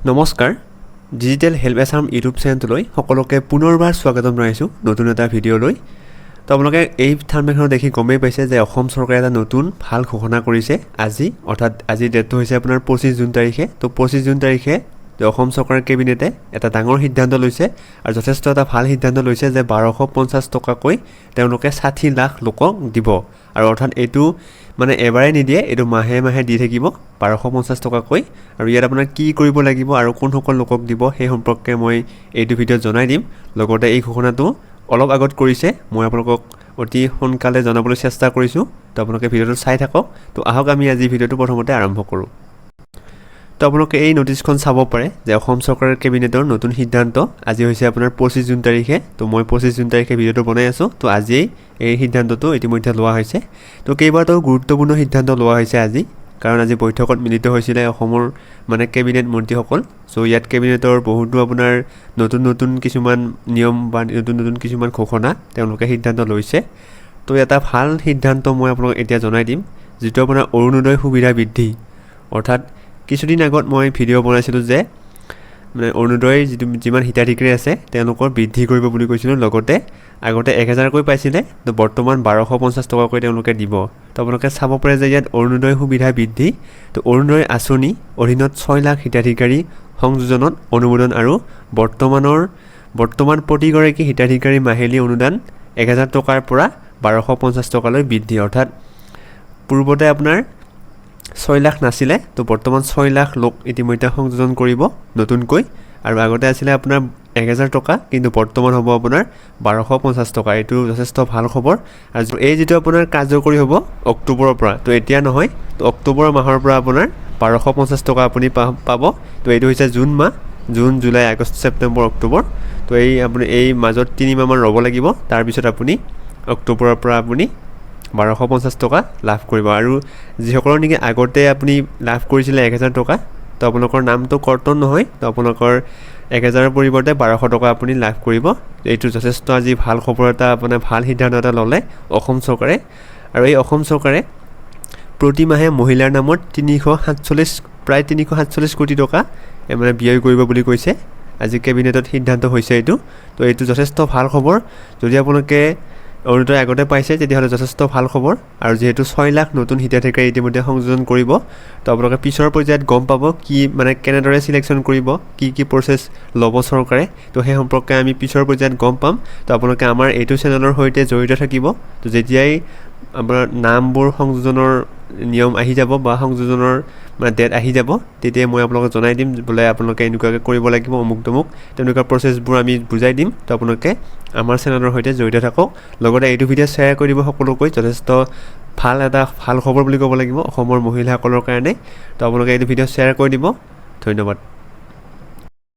নমস্কাৰ digital help Assam YouTube চেনেলটোলৈ সকলোকে পুনৰবাৰ স্বাগতম জনাইছোঁ নতুন এটা ভিডিঅ'লৈ। তো আপোনালোকে এই থাম্বনেইলখন দেখি গমেই পাইছে যে অসম চৰকাৰে এটা নতুন ভাল ঘোষণা কৰিছে আজি, অৰ্থাৎ আজি ডেটটো হৈছে আপোনাৰ 25 জুন তাৰিখে। তো 25 জুন তাৰিখে অসম চৰকাৰৰ কেবিনেটে এটা ডাঙৰ সিদ্ধান্ত লৈছে আৰু যথেষ্ট এটা ভাল সিদ্ধান্ত লৈছে যে 1250 টকাকৈ তেওঁলোকে 60 লাখ লোকক দিব। আৰু অৰ্থাৎ এইটো মানে এবাৰে নিদিয়ে, এইটো মাহে মাহে দি থাকিব 1250 টকাকৈ। আৰু ইয়াত আপোনাৰ কি কৰিব লাগিব আৰু কোনসকল লোকক দিব সেই সম্পৰ্কে মই এইটো ভিডিঅ'ত জনাই দিম। লগতে এই ঘোষণাটো অলপ আগত কৰিছে, মই আপোনালোকক অতি সোনকালে জনাবলৈ চেষ্টা কৰিছোঁ। তো আপোনালোকে ভিডিঅ'টো চাই থাকক। তো আহক আমি আজি ভিডিঅ'টো প্ৰথমতে আৰম্ভ কৰোঁ। তো আপোনালোকে এই নটিছখন চাব পাৰে যে অসম চৰকাৰৰ কেবিনেটৰ নতুন সিদ্ধান্ত আজি হৈছে আপোনাৰ 25 জুন তাৰিখে। তো মই 25 জুন তাৰিখে ভিডিঅ'টো বনাই আছোঁ। তো আজিয়েই এই সিদ্ধান্তটো ইতিমধ্যে লোৱা হৈছে। তো কেইবাটাও গুৰুত্বপূৰ্ণ সিদ্ধান্ত লোৱা হৈছে আজি, কাৰণ আজি বৈঠকত মিলিত হৈছিলে অসমৰ মানে কেবিনেট মন্ত্ৰীসকল। চ' ইয়াত কেবিনেটৰ বহুতো আপোনাৰ নতুন নতুন কিছুমান নিয়ম বা নতুন নতুন কিছুমান ঘোষণা তেওঁলোকে সিদ্ধান্ত লৈছে। তো এটা ভাল সিদ্ধান্ত মই আপোনালোকক এতিয়া জনাই দিম, যিটো আপোনাৰ অৰুণোদয় সুবিধা বৃদ্ধি। অৰ্থাৎ কিছুদিন আগত মই ভিডিঅ' বনাইছিলোঁ যে মানে অৰুণোদয়ৰ যিমান হিতাধিকাৰী আছে তেওঁলোকৰ বৃদ্ধি কৰিব বুলি কৈছিলোঁ। লগতে আগতে 1000কৈ পাইছিলে, তো বৰ্তমান 1250 টকাকৈ তেওঁলোকে দিব। তো আপোনালোকে চাব পাৰে যে ইয়াত অৰুণোদয় সুবিধা বৃদ্ধি। তো অৰুণোদয় আঁচনি অধীনত 6 লাখ হিতাধিকাৰী সংযোজনত অনুমোদন আৰু বৰ্তমান প্ৰতিগৰাকী হিতাধিকাৰী মাহিলী অনুদান 1000 টকাৰ পৰা 1250 টকালৈ বৃদ্ধি। অৰ্থাৎ পূৰ্বতে আপোনাৰ 6 লাখ নাছিলে, তো বৰ্তমান 6 লাখ লোক ইতিমধ্যে সংযোজন কৰিব নতুনকৈ। আৰু আগতে আছিলে আপোনাৰ 1000 টকা, কিন্তু বৰ্তমান হ'ব আপোনাৰ 1250 টকা। এইটো যথেষ্ট ভাল খবৰ। আৰু এই যিটো আপোনাৰ কাৰ্যকৰী হ'ব অক্টোবৰৰ পৰা, তো এতিয়া নহয়, তো অক্টোবৰ মাহৰ পৰা আপোনাৰ 1250 টকা আপুনি পাব। তো এইটো হৈছে জুন মাহ, June July August September October. তো আপুনি এই মাজত 3 মাহমান ৰ'ব লাগিব। তাৰপিছত আপুনি অক্টোবৰৰ পৰা আপুনি 1250 টকা লাভ কৰিব। আৰু যিসকলৰ নেকি আগতে আপুনি লাভ কৰিছিলে 1000 টকা, তো আপোনালোকৰ নামটো কৰ্তন নহয়, তো আপোনালোকৰ 1000ৰ পৰিৱৰ্তে 1200 টকা আপুনি লাভ কৰিব। এইটো যথেষ্ট আজি ভাল খবৰ এটা, আপোনাৰ ভাল সিদ্ধান্ত এটা ল'লে অসম চৰকাৰে। আৰু এই অসম চৰকাৰে প্ৰতি মাহে মহিলাৰ নামত প্ৰায় 347 কোটি টকা মানে ব্যয় কৰিব বুলি কৈছে। আজি কেবিনেটত সিদ্ধান্ত হৈছে এইটো। তো এইটো যথেষ্ট ভাল খবৰ। যদি আপোনালোকে অৰুণোদয় আগতে পাইছে তেতিয়াহ'লে যথেষ্ট ভাল খবৰ। আৰু যিহেতু 6 লাখ নতুন হিতাধিকাৰী ইতিমধ্যে সংযোজন কৰিব, তো আপোনালোকে পিছৰ পৰ্যায়ত গম পাব কি মানে কেনেদৰে চিলেকশ্যন কৰিব, কি প্ৰচেছ ল'ব চৰকাৰে। তো সেই সম্পৰ্কে আমি পিছৰ পৰ্যায়ত গম পাম। তো আপোনালোকে আমাৰ এইটো চেনেলৰ সৈতে জড়িত থাকিব। তো যেতিয়াই আপোনাৰ নামবোৰ সংযোজনৰ নিয়ম আহি যাব বা সংযোজনৰ মানে ডেট আহি যাব, তেতিয়াই মই আপোনালোকক জনাই দিম বোলে আপোনালোকে এনেকুৱাকৈ কৰিব লাগিব, অমুক তমুক তেনেকুৱা প্ৰচেছবোৰ আমি বুজাই দিম। তো আপোনালোকে আমাৰ চেনেলৰ সৈতে জড়িত থাকক। লগতে এইটো ভিডিঅ' শ্বেয়াৰ কৰি দিব সকলোকৈ। যথেষ্ট ভাল খবৰ বুলি ক'ব লাগিব অসমৰ মহিলাসকলৰ কাৰণে। তো আপোনালোকে এইটো ভিডিঅ' শ্বেয়াৰ কৰি দিব। ধন্যবাদ।